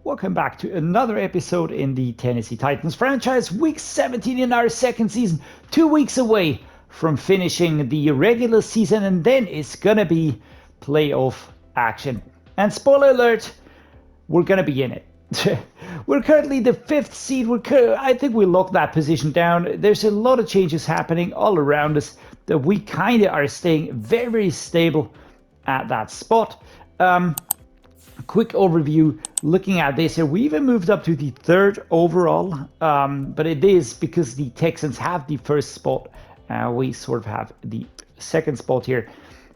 Welcome back to another episode in the Tennessee Titans franchise. Week 17 in our second season, 2 weeks away from finishing the regular season, and then it's gonna be playoff action. And spoiler alert, we're gonna be in it. We're currently the 5th seed. I think we locked that position down. There's a lot of changes happening all around us that we kind of are staying very, very stable at that spot. Quick overview looking at this here. We even moved up to the 3rd overall, but it is because the Texans have the 1st spot. We sort of have the 2nd spot here.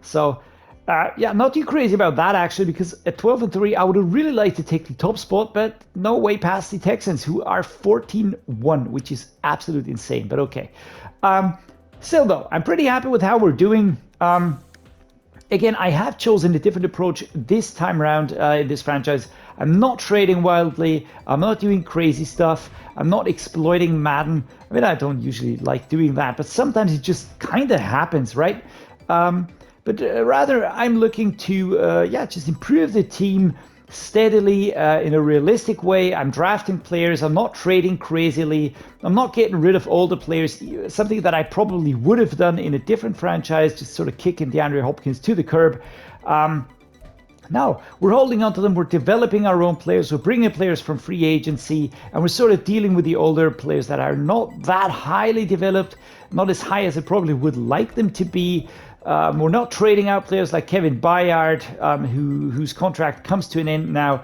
So yeah, not too crazy about that actually, because at 12-3 I would have really liked to take the top spot, but no way past the Texans, who are 14-1, which is absolutely insane, but okay. Still though, I'm pretty happy with how we're doing. Again, I have chosen a different approach this time around in this franchise. I'm not trading wildly. I'm not doing crazy stuff. I'm not exploiting Madden. I mean, I don't usually like doing that, but sometimes it just kind of happens, right? But rather, I'm looking to, just improve the team steadily in a realistic way. I'm drafting players. I'm not trading crazily. I'm not getting rid of all the players, something that I probably would have done in a different franchise, just sort of kicking DeAndre Hopkins to the curb. Now, we're holding on to them. We're developing our own players. We're bringing players from free agency, and we're sort of dealing with the older players that are not that highly developed, not as high as I probably would like them to be. We're not trading out players like Kevin Byard, whose contract comes to an end now,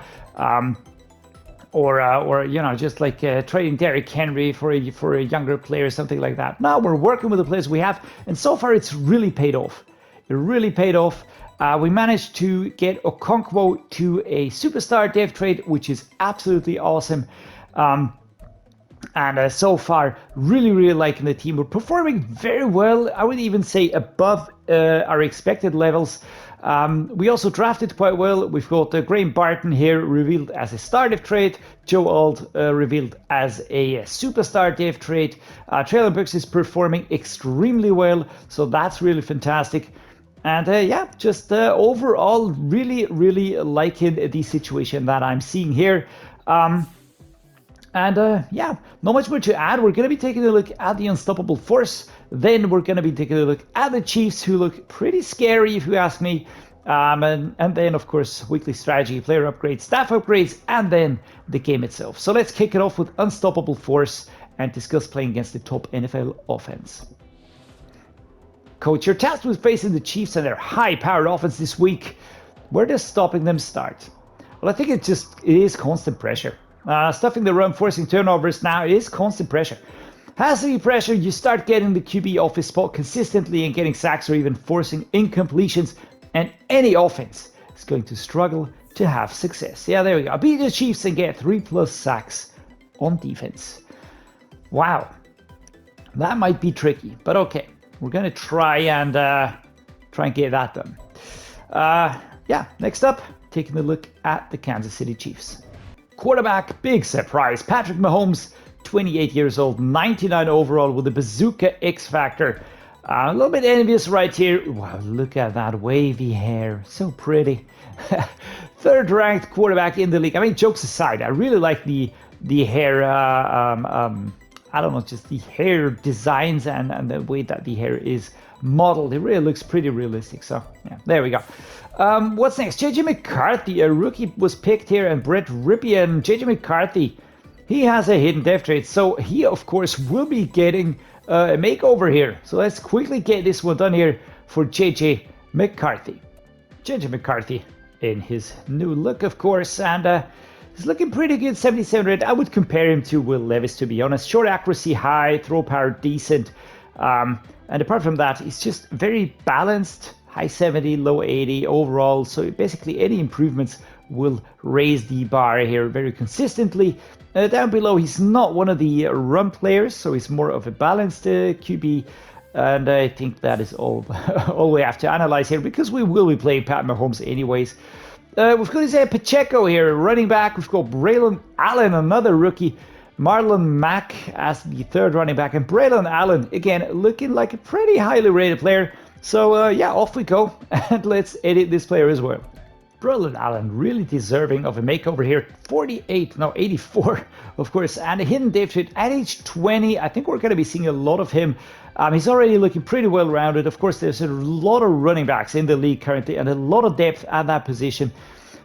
or you know, just like trading Derrick Henry for a younger player, something like that. Now we're working with the players we have, and so far it's really paid off. It really paid off. We managed to get Okonkwo to a superstar dev trade, which is absolutely awesome. And so far, really liking the team. We're performing very well. I would even say above our expected levels. We also drafted quite well. We've got Graham Barton here revealed as a star dev trade. Joe Alt revealed as a superstar dev trade. Treylon Burks is performing extremely well, so that's really fantastic. And just overall, really liking the situation that I'm seeing here. Not much more to add. We're going to be taking a look at the Unstoppable Force. Then we're going to be taking a look at the Chiefs, who look pretty scary if you ask me. And then, of course, weekly strategy, player upgrades, staff upgrades, and then the game itself. So let's kick it off with Unstoppable Force and discuss playing against the top NFL offense. Coach, you're tasked with facing the Chiefs and their high-powered offense this week. Where does stopping them start? Well, I think it is constant pressure. Stuffing the run, forcing turnovers now is constant pressure. Has to be pressure. You start getting the QB off his spot consistently and getting sacks or even forcing incompletions, and any offense is going to struggle to have success. Yeah, there we go. Beat the Chiefs and get 3+ sacks on defense. Wow, that might be tricky, but okay. We're gonna try and get that done. Next up, taking a look at the Kansas City Chiefs. Quarterback, big surprise. Patrick Mahomes, 28 years old, 99 overall with a bazooka X factor. A little bit envious right here. Wow, look at that wavy hair, so pretty. 3rd ranked quarterback in the league. I mean, jokes aside, I really like the hair. I don't know, just the hair designs and the way that the hair is modeled. It really looks pretty realistic. So yeah, there we go. What's next? JJ McCarthy, a rookie, was picked here, and Brett Ripien. JJ McCarthy, he has a hidden dev trade, so he of course will be getting a makeover here. So let's quickly get this one done here for JJ McCarthy. JJ McCarthy in his new look, of course, and he's looking pretty good, 77 I would compare him to Will Levis, to be honest. Short accuracy, high, throw power, decent. And apart from that, he's just very balanced, high 70, low 80 overall. So basically any improvements will raise the bar here very consistently. Down below, he's not one of the run players, so he's more of a balanced QB. And I think that is all we have to analyze here, because we will be playing Pat Mahomes anyways. We've got Isaiah Pacheco here, running back. We've got Braylon Allen, another rookie. Marlon Mack as the 3rd running back. And Braylon Allen, again, looking like a pretty highly rated player. So, off we go. And let's edit this player as well. Brilliant Allen, really deserving of a makeover here. 48, no 84, of course, and a hidden depth trait at age 20. I think we're going to be seeing a lot of him. He's already looking pretty well rounded. Of course, there's a lot of running backs in the league currently and a lot of depth at that position.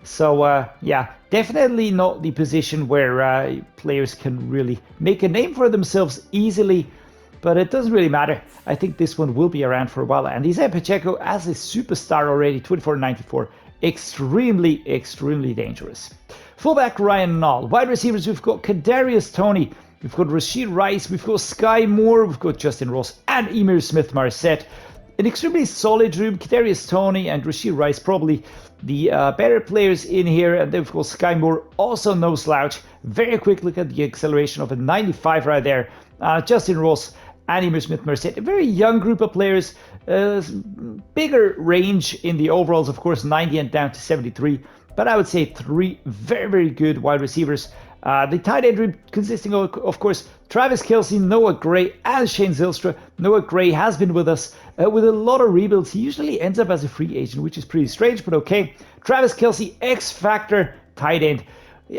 So yeah, definitely not the position where players can really make a name for themselves easily. But it doesn't really matter. I think this one will be around for a while. And Isaiah Pacheco as a superstar already, 24-94. Extremely dangerous. Fullback Ryan Nall. Wide receivers, we've got Kadarius Toney. We've got Rashid Rice. We've got Sky Moore. We've got Justin Ross and Emir Smith-Marset. An extremely solid room. Kadarius Toney and Rashid Rice probably the better players in here. And then we've got Sky Moore, also no slouch. Very quick look at the acceleration of a 95 right there. Justin Ross and Emir Smith-Marset. A very young group of players. Bigger range in the overalls, of course, 90 and down to 73. But I would say 3 very good wide receivers. The tight end room consisting of course, Travis Kelce, Noah Gray, and Shane Zylstra. Noah Gray has been with us with a lot of rebuilds. He usually ends up as a free agent, which is pretty strange, but okay. Travis Kelce, X-Factor tight end.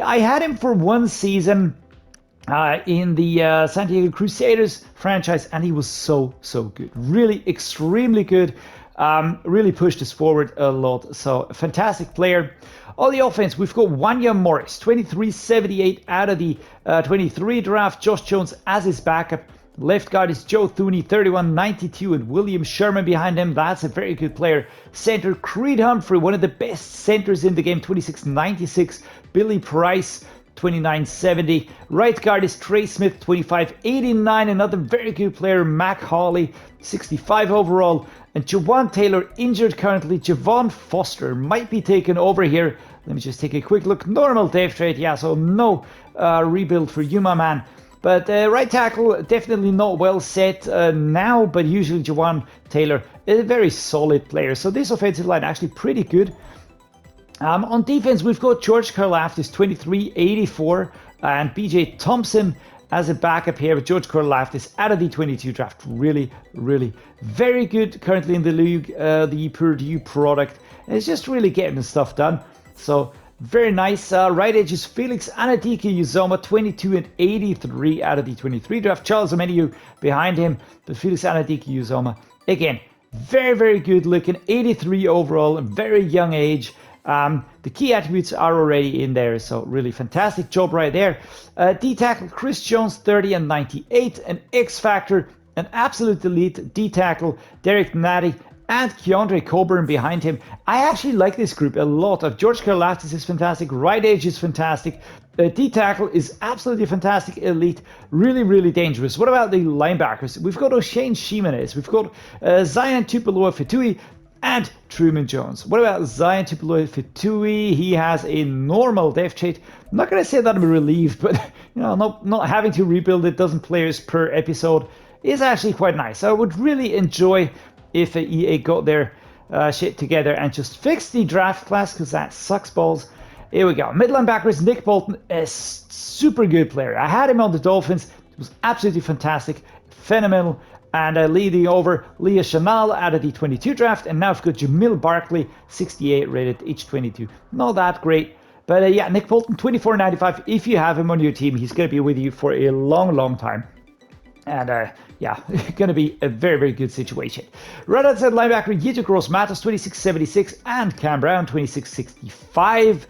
I had him for 1 season in the San Diego Crusaders franchise, and he was so good. Really extremely good. Really pushed us forward a lot. So fantastic player. On the offense, we've got Wanya Morris, 23-78 out of the 23 draft. Josh Jones as his backup. Left guard is Joe Thuney, 31-92, and William Sherman behind him. That's a very good player. Center, Creed Humphrey, one of the best centers in the game, 26-96. Billy Price, 29-70. Right guard is Trey Smith, 25-89. Another very good player, Mac Hawley, 65 overall. And Jawan Taylor injured currently. Javon Foster might be taken over here. Let me just take a quick look. Normal depth trait, yeah, so no rebuild for you, my man. But right tackle, definitely not well set now, but usually Jawan Taylor is a very solid player. So this offensive line actually pretty good. On defense, we've got George Karlaftis, 23-84, and BJ Thompson as a backup here. With George Karlaftis out of the 22 draft. Really very good currently in the league, the Purdue product. And it's just really getting the stuff done. So very nice. Right edge is Felix Anadike-Uzomah, 22-83 out of the 23 draft. Charles Omenihu behind him, but Felix Anadike-Uzomah, again, very good looking, 83 overall, very young age. The key attributes are already in there, so really fantastic job right there. D-tackle Chris Jones, 30-98, an X-Factor, an absolute elite D-tackle, Derrick Natty, and Keandre Coburn behind him. I actually like this group a lot. George Karlaftis is fantastic, right edge is fantastic, D-tackle is absolutely fantastic, elite, really dangerous. What about the linebackers? We've got O'Shane Ximenez, we've got Zion Tupuola-Fetui, and Truman Jones. What about Zion Tupuola-Fetui? He has a normal depth trait. I'm not going to say that I'm relieved, but you know, not having to rebuild it, dozen players per episode is actually quite nice. I would really enjoy if EA got their shit together and just fixed the draft class, because that sucks balls. Here we go. Mid linebacker is Nick Bolton, a super good player. I had him on the Dolphins. It was absolutely fantastic, phenomenal. And leading over Leah Chanel out of the 22 draft. And now I've got Jamil Barkley, 68 rated, age 22. Not that great. But yeah, Nick Bolton, 24.95. If you have him on your team, he's going to be with you for a long time. And yeah, going to be a very good situation. Right outside linebacker, Yetur Gross-Matos, 26.76. And Cam Brown, 26.65.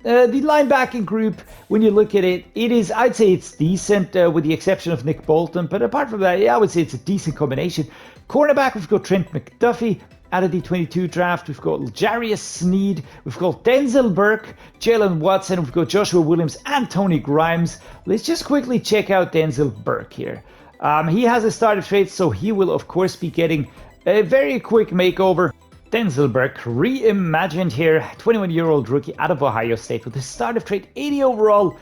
The linebacking group, when you look at it, I'd say it's decent with the exception of Nick Bolton. But apart from that, yeah, I would say it's a decent combination. Cornerback, we've got Trent McDuffie out of the 22 draft. We've got Jarius Sneed. We've got Denzel Burke, Jalen Watson. We've got Joshua Williams and Tony Grimes. Let's just quickly check out Denzel Burke here. He has a starter trait, so he will, of course, be getting a very quick makeover. Denzel Burke, reimagined here, 21-year-old rookie out of Ohio State with a starter trait, 80 overall.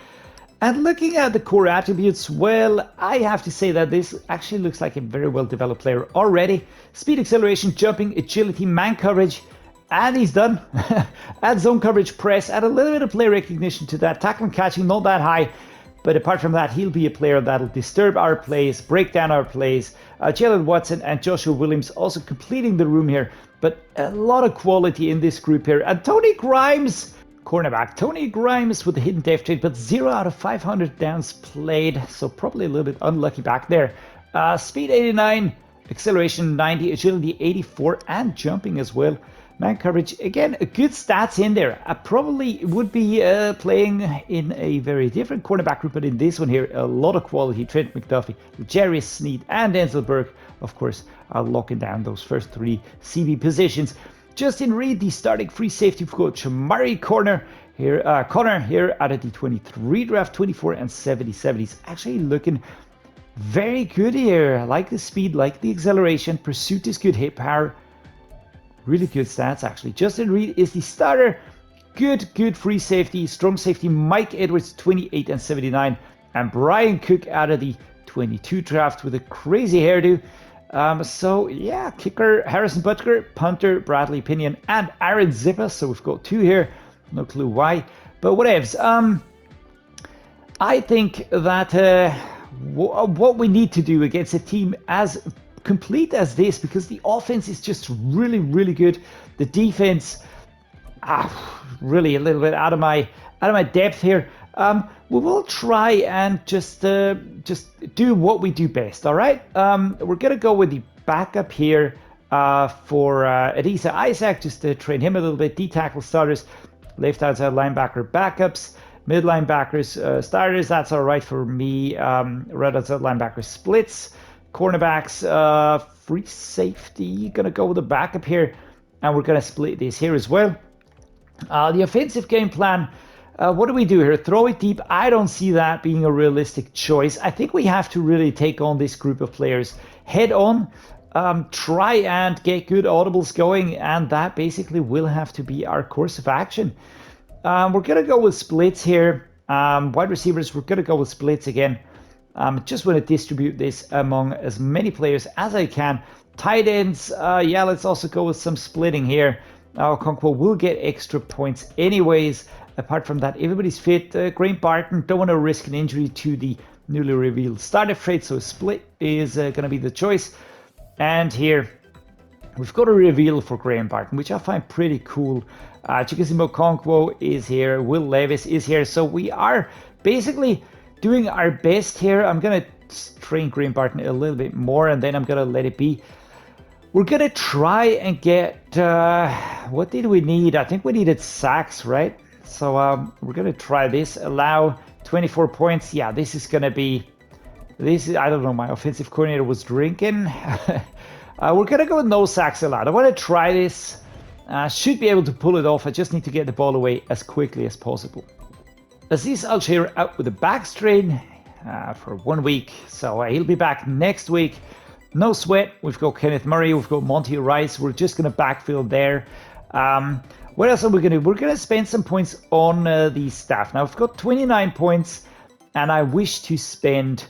And looking at the core attributes, well, I have to say that this actually looks like a very well-developed player already. Speed, acceleration, jumping, agility, man coverage, and he's done. Add zone coverage, press, add a little bit of play recognition to that. Tackle and catching, not that high. But apart from that, he'll be a player that'll disturb our plays, break down our plays. Jalen Watson and Joshua Williams also completing the room here. But a lot of quality in this group here. And Tony Grimes, cornerback. Tony Grimes with the hidden death trade, but 0 out of 500 downs played. So probably a little bit unlucky back there. Speed 89, acceleration 90, agility 84, and jumping as well. Man coverage, again, good stats in there. I probably would be playing in a very different cornerback group, but in this one here, a lot of quality. Trent McDuffie, Jerry Sneed, and Denzel Burke, of course, are locking down those first 3 CB positions. Justin Reed, the starting free safety for Chamari Connor here out of the 23 draft, 24 and 77. He's actually looking very good here. I like the speed, like the acceleration. Pursuit is good, hit power. Really good stats, actually. Justin Reed is the starter. Good free safety. Strong safety, Mike Edwards, 28 and 79. And Brian Cook out of the 22 draft with a crazy hairdo. So, yeah, kicker Harrison Butker, punter Bradley Pinion, and Aaron Zipper. So we've got 2 here. No clue why. But whatevs. I think that what we need to do against a team as complete as this, because the offense is just really good, the defense really a little bit out of my depth here. We will try and just do what we do best. All right, we're gonna go with the backup here for Adisa Isaac, just to train him a little bit. D tackle starters, left outside linebacker backups, mid linebackers starters. That's all right for me. Right outside linebacker splits. Cornerbacks, free safety, gonna go with the backup here, and we're gonna split this here as well. The offensive game plan, what do we do here? Throw it deep. I don't see that being a realistic choice. I think we have to really take on this group of players head on, try and get good audibles going, and that basically will have to be our course of action. We're gonna go with splits here. Wide receivers, we're gonna go with splits again. Just want to distribute this among as many players as I can. Tight ends, yeah, let's also go with some splitting here. Okonkwo will get extra points anyways. Apart from that, everybody's fit. Graham Barton, don't want to risk an injury to the newly revealed starter trade, so split is going to be the choice. And here, we've got a reveal for Graham Barton, which I find pretty cool. Chikazimo Okonkwo is here. Will Levis is here. So we are basically doing our best here. I'm going to train Graham Barton a little bit more, and then I'm going to let it be. We're going to try and get, what did we need? I think we needed sacks, right? So we're going to try this. Allow 24 points. Yeah, this is going to be, I don't know, my offensive coordinator was drinking. We're going to go with no sacks allowed. I want to try this. Should be able to pull it off. I just need to get the ball away as quickly as possible. Aziz Al-Shaair out with a back strain for 1 week, so he'll be back next week. No sweat. We've got Kenneth Murray, we've got Monty Rice. We're just going to backfill there. What else are we going to do? We're going to spend some points on the staff. Now, I've got 29 points, and I wish to spend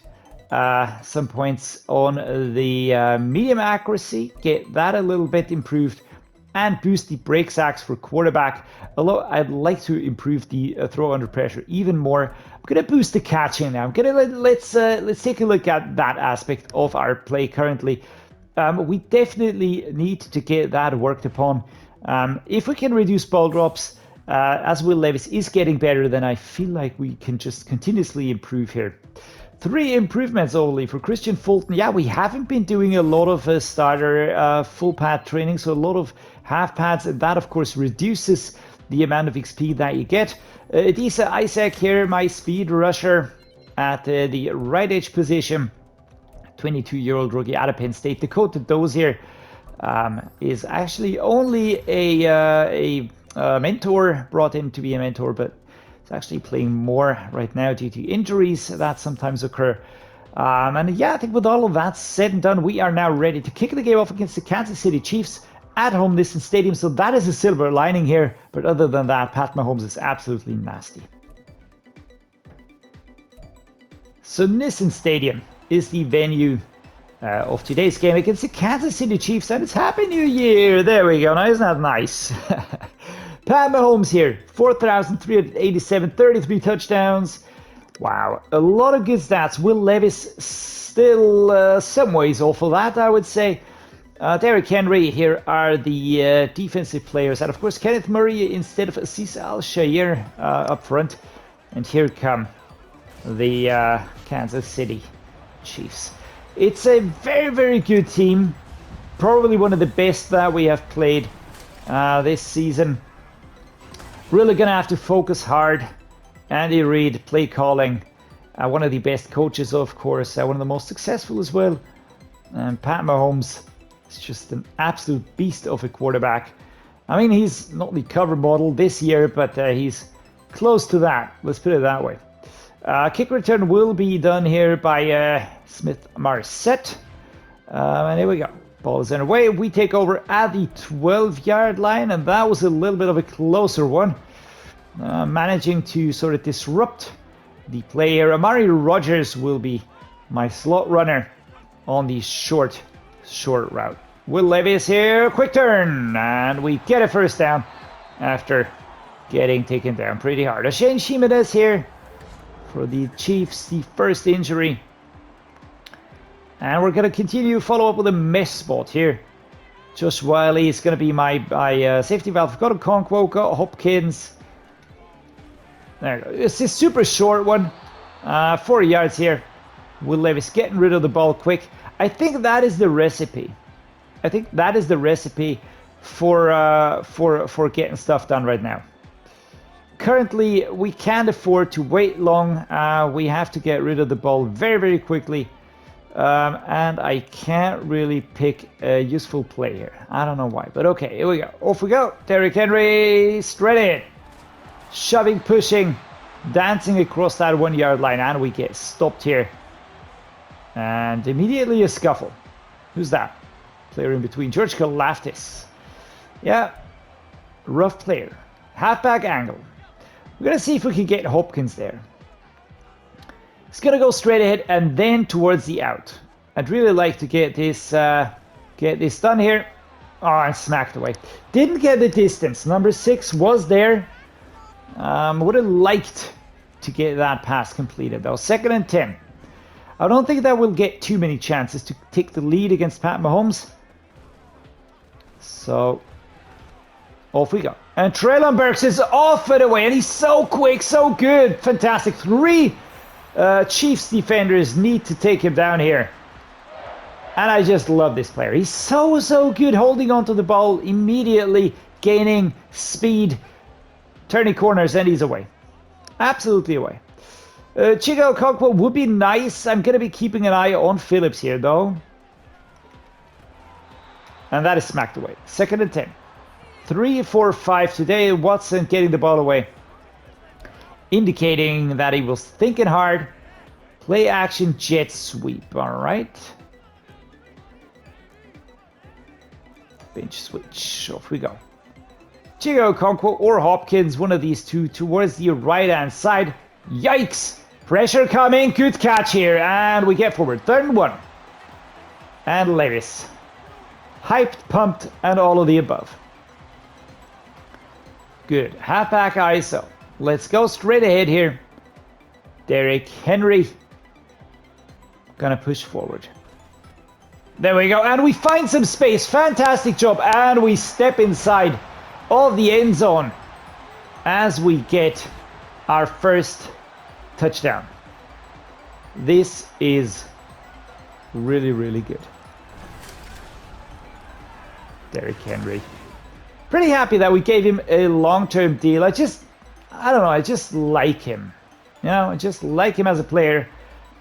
some points on the medium accuracy, get that a little bit improved, and boost the break sacks for quarterback. Although I'd like to improve the throw under pressure even more. I'm gonna boost the catching now. I'm gonna let's take a look at that aspect of our play currently. We definitely need to get that worked upon. If we can reduce ball drops, as Will Levis is getting better, then I feel like we can just continuously improve here. 3 improvements only for Christian Fulton. Yeah, we haven't been doing a lot of starter full pad training, so a lot of half pads, and that of course reduces the amount of XP that you get. Adisa Isaac here, my speed rusher at the right edge position. 22-year-old rookie out of Penn State. Dakota Dozier is actually only a mentor, brought in to be a mentor, but actually playing more right now due to injuries that sometimes occur. And yeah, I think with all of that said and done, we are now ready to kick the game off against the Kansas City Chiefs at home Nissan Stadium. So that is a silver lining here. But other than that, Pat Mahomes is absolutely nasty. So Nissan Stadium is the venue of today's game against the Kansas City Chiefs, and it's Happy New Year. There we go. Now, isn't that nice? Pat Mahomes here, 4,387, 33 touchdowns, Wow, a lot of good stats. Will Levis still some ways off of that, I would say. Derrick Henry here are the defensive players. And of course, Kenneth Murray instead of Al-Shaair up front. And here come the Kansas City Chiefs. It's a very, very good team. Probably one of the best that we have played this season. Really going to have to focus hard. Andy Reid, play calling. One of the best coaches, of course. One of the most successful as well. And Pat Mahomes is just an absolute beast of a quarterback. I mean, he's not the cover model this year, but he's close to that. Let's put it that way. Kick return will be done here by Smith Marset. And here we go. Ball is underway. We take over at the 12-yard line, and that was a little bit of a closer one. Managing to sort of disrupt the play here. Amari Rodgers will be my slot runner on the short route. Will Levis here, quick turn, and we get a first down after getting taken down pretty hard. Shane Shimenez here for the Chiefs, the first injury. And we're going to continue follow up with a mesh spot here. Josh Whyle is going to be my safety valve. Got Okonkwo, got Hopkins. There we go. It's a super short one. 4 yards here. Will Levis getting rid of the ball quick. I think that is the recipe. I think that is the recipe for getting stuff done right now. Currently, we can't afford to wait long. We have to get rid of the ball very, very quickly. And I can't really pick a useful play here. I don't know why, but okay, here we go. Off we go. Derrick Henry, straight in. Shoving, pushing, dancing across that 1 yard line, and we get stopped here. And immediately a scuffle. Who's that? Player in between. George Kalafdis. Yeah, rough player. Halfback angle. We're going to see if we can get Hopkins there. He's going to go straight ahead and then towards the out. I'd really like to get this done here. Oh, and smacked away. Didn't get the distance. Number 6 was there. Would have liked to get that pass completed though. 2nd and 10. I don't think that will get too many chances to take the lead against Pat Mahomes. So, off we go. And Treylon Burks is off and away. And he's so quick, so good. Fantastic. 3 Chiefs defenders need to take him down here. And I just love this player. He's so good holding onto the ball, immediately gaining speed, turning corners, and he's away. Absolutely away. Chig Okonkwo would be nice. I'm going to be keeping an eye on Phillips here, though. And that is smacked away. 2nd and 10. 3, 4, 5 today. Watson getting the ball away. Indicating that he was thinking hard. Play action jet sweep. All right. Bench switch. Off we go. Chig Okonkwo or Hopkins, one of these two, towards the right-hand side. Yikes! Pressure coming. Good catch here. And we get forward. 3rd and 1. And Levis. Hyped, pumped, and all of the above. Good. Halfback ISO. Let's go straight ahead here. Derrick Henry. Gonna push forward. There we go. And we find some space. Fantastic job. And we step inside of the end zone as we get our first touchdown. This is really, really good. Derrick Henry. Pretty happy that we gave him a long-term deal. I don't know, I just like him. You know, I just like him as a player.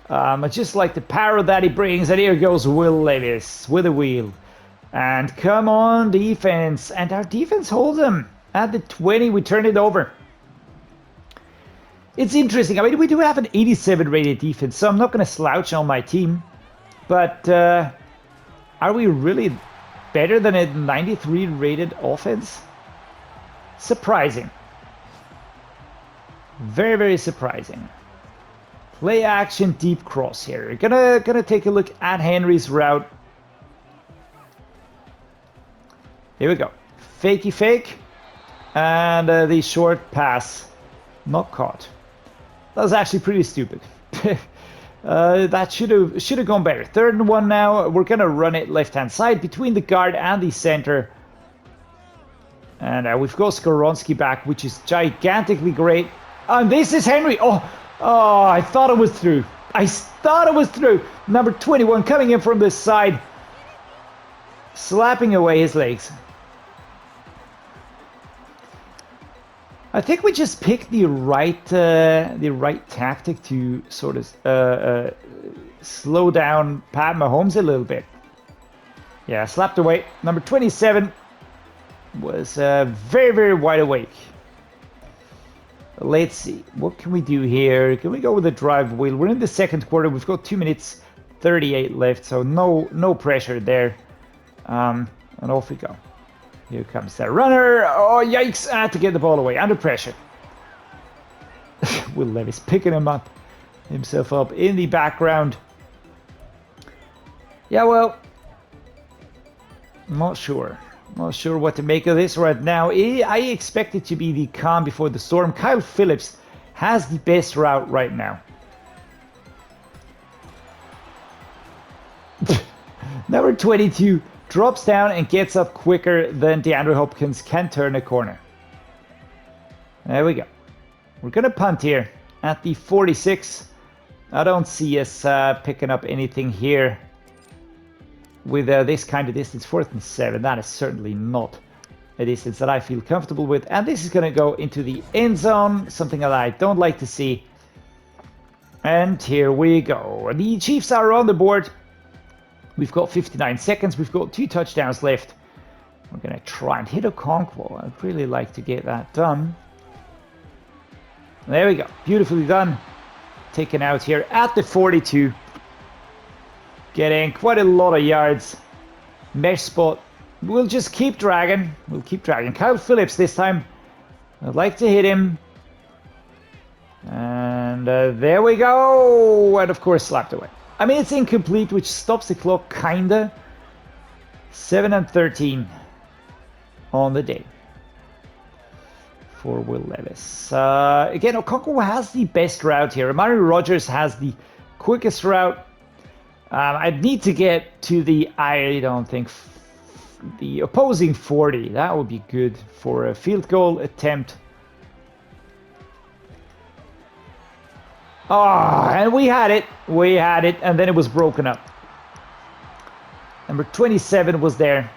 I just like the power that he brings. And here goes Will Levis with a wheel. And come on, defense. And our defense holds him. At the 20, we turn it over. It's interesting. I mean, we do have an 87 rated defense, so I'm not going to slouch on my team. But are we really better than a 93 rated offense? Surprising. Very, very surprising. Play action deep cross here. Gonna take a look at Henry's route. Here we go. Fakey fake. And the short pass. Not caught. That was actually pretty stupid. That should have gone better. 3rd and 1 now. We're gonna run it left-hand side between the guard and the center. And we've got Skoronski back, which is gigantically great. And this is Henry. Oh, I thought it was through. I thought it was through. Number 21 coming in from this side, slapping away his legs. I think we just picked the right tactic to sort of slow down Pat Mahomes a little bit. Yeah, slapped away. Number 27 was very, very wide awake. Let's see, what can we do here? Can we go with a drive wheel? We're in the 2nd quarter. We've got 2 minutes 38 left, so no pressure there. And off we go. Here comes the runner. Oh, yikes. I had to get the ball away. Under pressure. Will Levis picking himself up in the background. Yeah, well, not sure. Not sure what to make of this right now. I expect it to be the calm before the storm. Kyle Phillips has the best route right now. Number 22 drops down and gets up quicker than DeAndre Hopkins can turn a corner. There we go. We're going to punt here at the 46. I don't see us picking up anything here with this kind of distance. 4th and 7. That is certainly not a distance that I feel comfortable with. And this is going to go into the end zone. Something that I don't like to see. And here we go. The Chiefs are on the board. We've got 59 seconds. We've got 2 touchdowns left. We're going to try and hit Okonkwo. I'd really like to get that done. There we go. Beautifully done. Taken out here at the 42. Getting quite a lot of yards. Mesh spot. We'll just keep dragging. We'll keep dragging. Kyle Phillips this time. I'd like to hit him. And there we go. And of course slapped away. I mean, it's incomplete, which stops the clock, kinda. 7 and 13 on the day for Will Levis. Again, Okonkwo has the best route here. Amani Rodgers has the quickest route. I'd need to get to the, I don't think, the opposing 40. That would be good for a field goal attempt. Oh, and we had it, and then it was broken up. Number 27 was there.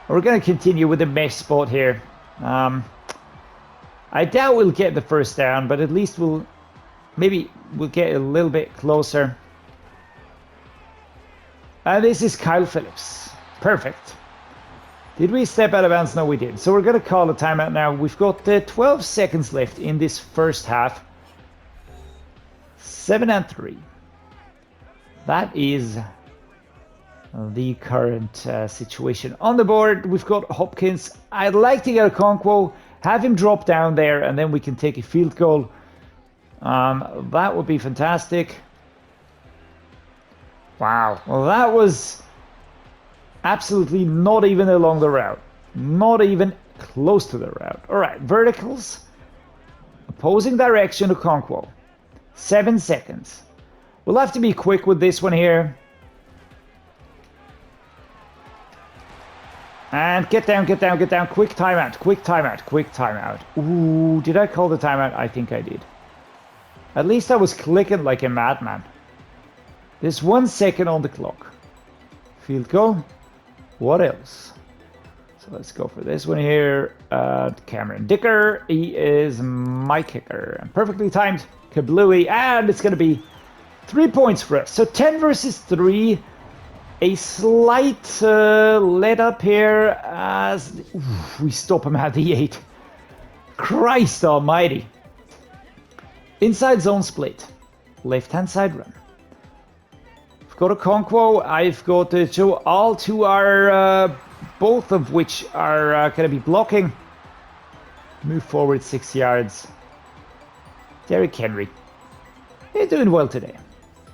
We're going to continue with the mesh spot here. I doubt we'll get the first down, but at least we'll get a little bit closer. And this is Kyle Phillips. Perfect. Did we step out of bounds? No, we did. So we're going to call a timeout now. We've got 12 seconds left in this first half. 7 and 3. That is the current situation on the board. We've got Hopkins. I'd like to get Okonkwo, have him drop down there, and then we can take a field goal. That would be fantastic. Wow. Well, that was absolutely not even along the route. Not even close to the route. All right, verticals. Opposing direction, Okonkwo. 7 seconds. We'll have to be quick with this one here. And get down, get down, get down. Quick timeout, quick timeout, quick timeout. Ooh, did I call the timeout? I think I did. At least I was clicking like a madman. There's 1 second on the clock. Field goal. What else? So let's go for this one here. Cameron Dicker. He is my kicker. And perfectly timed. Kablooey. And it's going to be 3 points for us. So 10 versus 3. A slight let up here as we stop him at the 8. Christ almighty. Inside zone split. Left-hand side run. I've got Okonkwo. I've got Joe. All two are, both of which are going to be blocking. Move forward 6 yards. Derrick Henry. He's doing well today.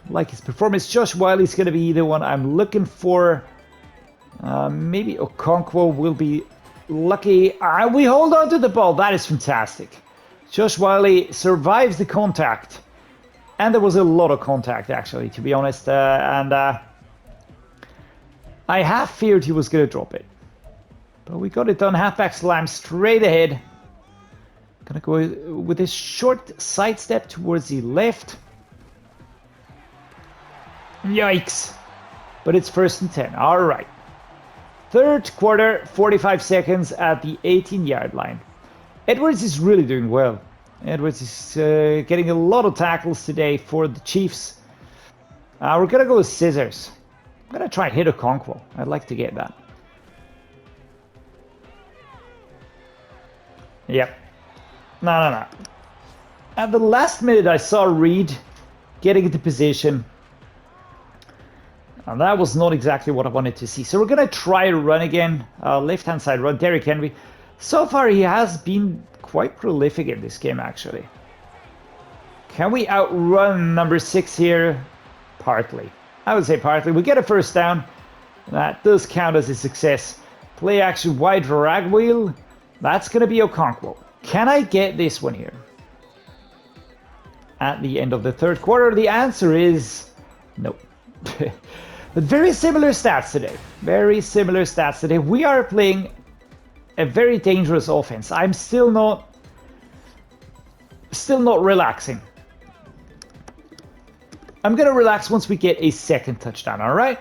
Like his performance. Josh Whyle is going to be the one I'm looking for. Maybe Okonkwo will be lucky. We hold on to the ball. That is fantastic. Josh Whyle survives the contact. And there was a lot of contact, actually, to be honest. I half feared he was going to drop it. But we got it done. Halfback slam straight ahead. Gonna go with this short sidestep towards the left. Yikes. But it's 1st and 10. All right. 3rd quarter, 45 seconds at the 18-yard line. Edwards is really doing well. Edwards is getting a lot of tackles today for the Chiefs. We're going to go with scissors. I'm going to try and hit Okonkwo. I'd like to get that. Yep. No. At the last minute, I saw Reed getting into position. And that was not exactly what I wanted to see. So we're going to try to run again. Left-hand side run. Derrick Henry. So far, he has been quite prolific in this game, actually. Can we outrun number 6 here? Partly. I would say partly. We get a 1st down. That does count as a success. Play action wide drag wheel. That's going to be Okonkwo. Can I get this one here? At the end of the 3rd quarter, the answer is no. But very similar stats today. Very similar stats today. We are playing a very dangerous offense. I'm still not relaxing. I'm gonna relax once we get a 2nd touchdown, all right?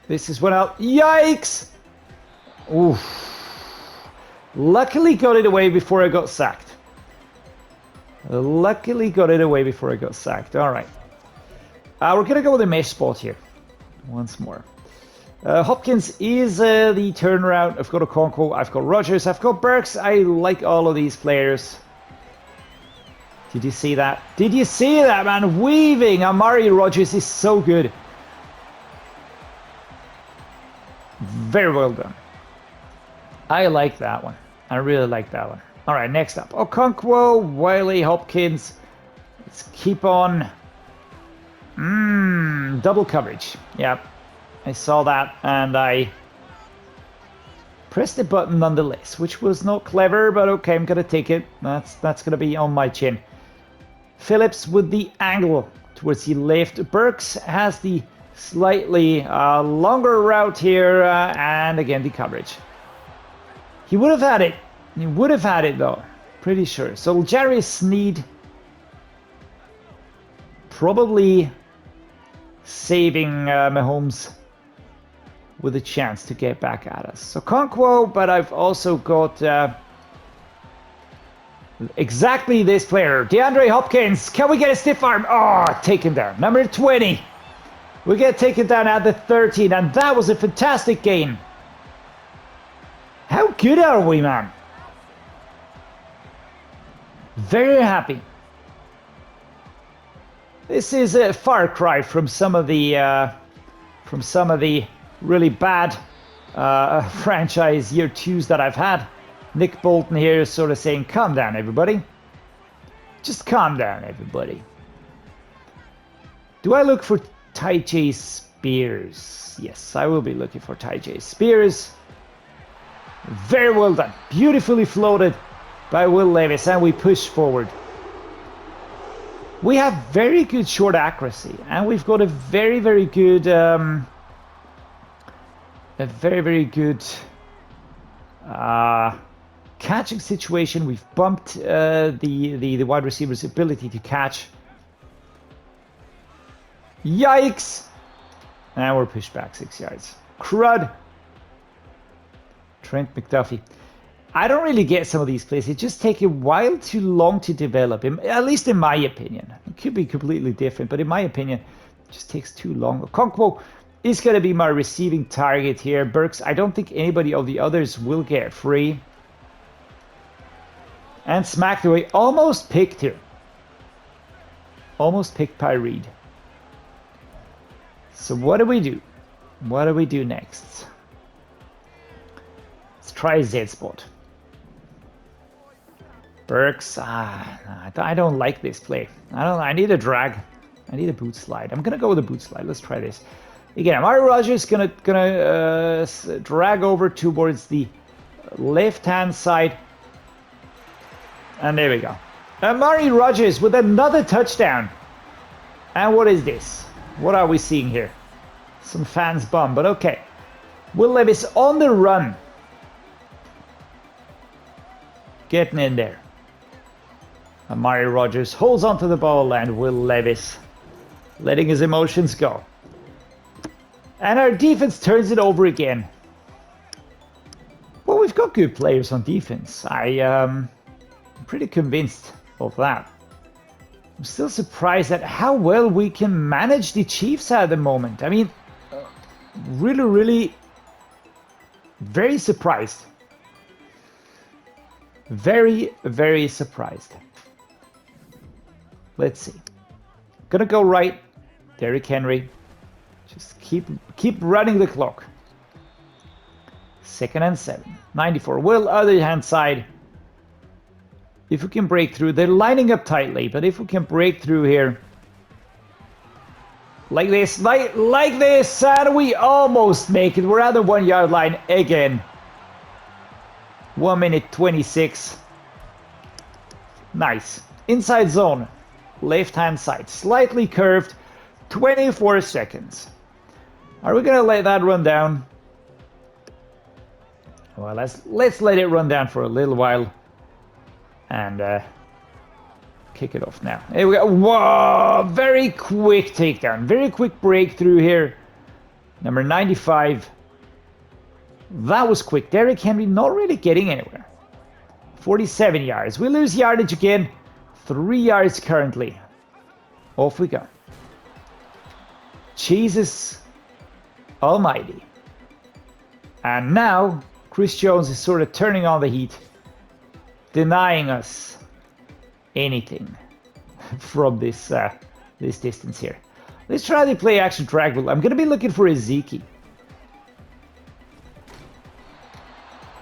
This is when I'll... Yikes! Oof. Luckily got it away before I got sacked. Luckily got it away before I got sacked. All right. We're gonna go with a mesh spot here. Once more. Hopkins is the turnaround. I've got Okonkwo, I've got Rodgers, I've got Burks. I like all of these players. Did you see that? Did you see that, man? Weaving Amari Rodgers is so good. Very well done. I like that one. I really like that one. All right, next up. Okonkwo, Whyle, Hopkins. Let's keep on. Double coverage. Yep. I saw that and I pressed the button nonetheless, which was not clever, but okay, I'm gonna take it. That's gonna be on my chin. Phillips with the angle towards the left. Burks has the slightly longer route here, and again the coverage. He would have had it. He would have had it though. Pretty sure. So Jarius Sneed probably saving Mahomes with a chance to get back at us. So Okonkwo, but I've also got exactly this player, DeAndre Hopkins. Can we get a stiff arm? Oh, taken down. Number 20. We get taken down at the 13, and that was a fantastic gain. How good are we, man? Very happy. This is a far cry from some of the really bad franchise year 2s that I've had. Nick Bolton here is sort of saying, calm down, everybody. Just calm down, everybody. Do I look for Tyjae Spears? Yes, I will be looking for Tyjae Spears. Very well done. Beautifully floated by Will Levis, and we push forward. We have very good short accuracy, and we've got a very, very good, catching situation. We've bumped the wide receiver's ability to catch. Yikes! And we're pushed back 6 yards. Crud. Trent McDuffie. I don't really get some of these plays. It just takes a while too long to develop, at least in my opinion. It could be completely different, but in my opinion, it just takes too long. Okonkwo is going to be my receiving target here. Burks, I don't think anybody of the others will get free. And smacked away. Almost picked here. Almost picked by Reed. So what do we do? What do we do next? Let's try Z spot. Burks, I don't like this play. I need a drag. I need a boot slide. I'm gonna go with a boot slide. Let's try this. Again, Amari Rodgers gonna drag over towards the left-hand side. And there we go. Amani Rodgers with another touchdown. And what is this? What are we seeing here? Some fans bum, but okay. Will Levis on the run. Getting in there. Amani Rodgers holds onto the ball and Will Levis letting his emotions go. And our defense turns it over again. Well, we've got good players on defense. I'm pretty convinced of that. I'm still surprised at how well we can manage the Chiefs at the moment. I mean, really very surprised. Very surprised. Let's see. Gonna go right. Derrick Henry. Just keep running the clock. 2nd and 7. 94. Will, other hand side. If we can break through. They're lining up tightly, but if we can break through here. Like this, like this, and we almost make it. We're at the 1 yard line again. 1 minute 26. Nice. Inside zone. Left hand side. Slightly curved. 24 seconds. Are we gonna let that run down? Well, let's let it run down for a little while. And kick it off now. Here we go. Whoa! Very quick takedown. Very quick breakthrough here. Number 95. That was quick. Derrick Henry not really getting anywhere. 47 yards. We lose yardage again. 3 yards currently. Off we go. Jesus Almighty. And now Chris Jones is sort of turning on the heat. Denying us anything from this this distance here. Let's try the play action drag rule. I'm going to be looking for Ezekiel.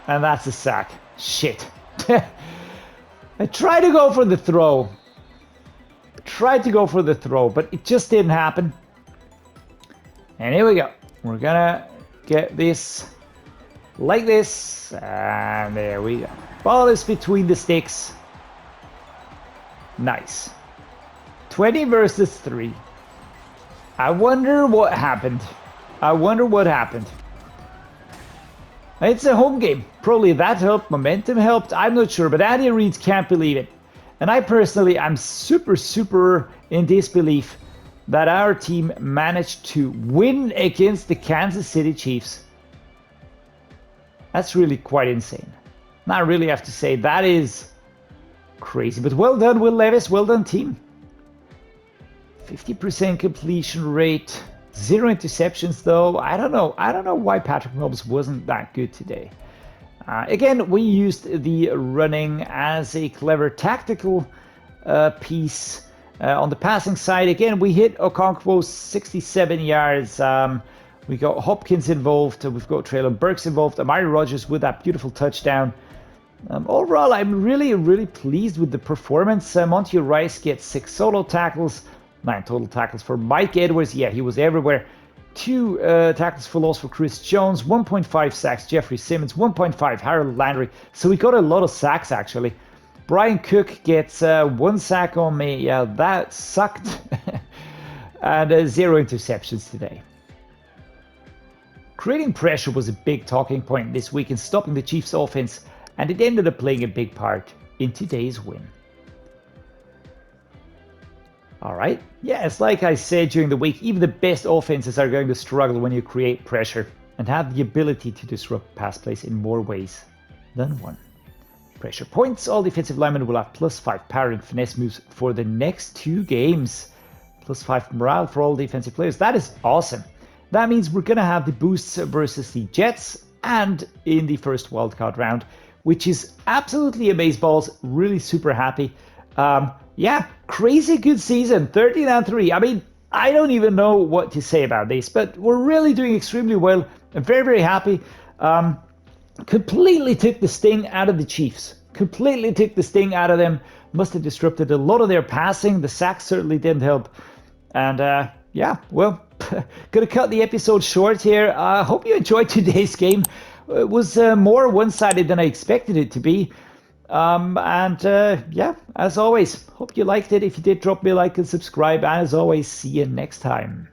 And that's a sack. Shit. I tried to go for the throw. But it just didn't happen. And here we go. We're going to get this like this. And there we go. Ball is between the sticks. Nice. 20 versus 3. I wonder what happened. It's a home game. Probably that helped. Momentum helped. I'm not sure. But Andy Reid can't believe it. And I personally, I'm super in disbelief that our team managed to win against the Kansas City Chiefs. That's really quite insane. I really have to say that is crazy. But well done, Will Levis. Well done, team. 50% completion rate. 0 interceptions, though. I don't know why Patrick Mahomes wasn't that good today. Again, we used the running as a clever tactical piece. On the passing side, again, we hit Okonkwo 67 yards. We got Hopkins involved. We've got Treylon, Burks involved. Amani Rodgers with that beautiful touchdown. Overall, I'm really pleased with the performance. Monty Rice gets 6 solo tackles. 9 total tackles for Mike Edwards. Yeah, he was everywhere. 2 tackles for loss for Chris Jones. 1.5 sacks, Jeffrey Simmons. 1.5, Harold Landry. So we got a lot of sacks, actually. Brian Cook gets 1 sack on me. Yeah, that sucked. And 0 interceptions today. Creating pressure was a big talking point this week in stopping the Chiefs' offense, and it ended up playing a big part in today's win. All right. Yeah, it's like I said during the week, even the best offenses are going to struggle when you create pressure and have the ability to disrupt pass plays in more ways than one. Pressure points. All defensive linemen will have +5 power and finesse moves for the next 2 games. +5 morale for all defensive players. That is awesome. That means we're going to have the boosts versus the Jets and in the first wildcard round, which is absolutely amazeballs. Really super happy. Yeah, crazy good season, 13-3. I mean, I don't even know what to say about this, but we're really doing extremely well. I'm very happy. Completely took the sting out of the Chiefs. Completely took the sting out of them. Must have disrupted a lot of their passing. The sacks certainly didn't help. And yeah, well, gonna cut the episode short here. I hope you enjoyed today's game. It was more one-sided than I expected it to be. Yeah, as always, hope you liked it. If you did, drop me a like and subscribe. And as always, see you next time.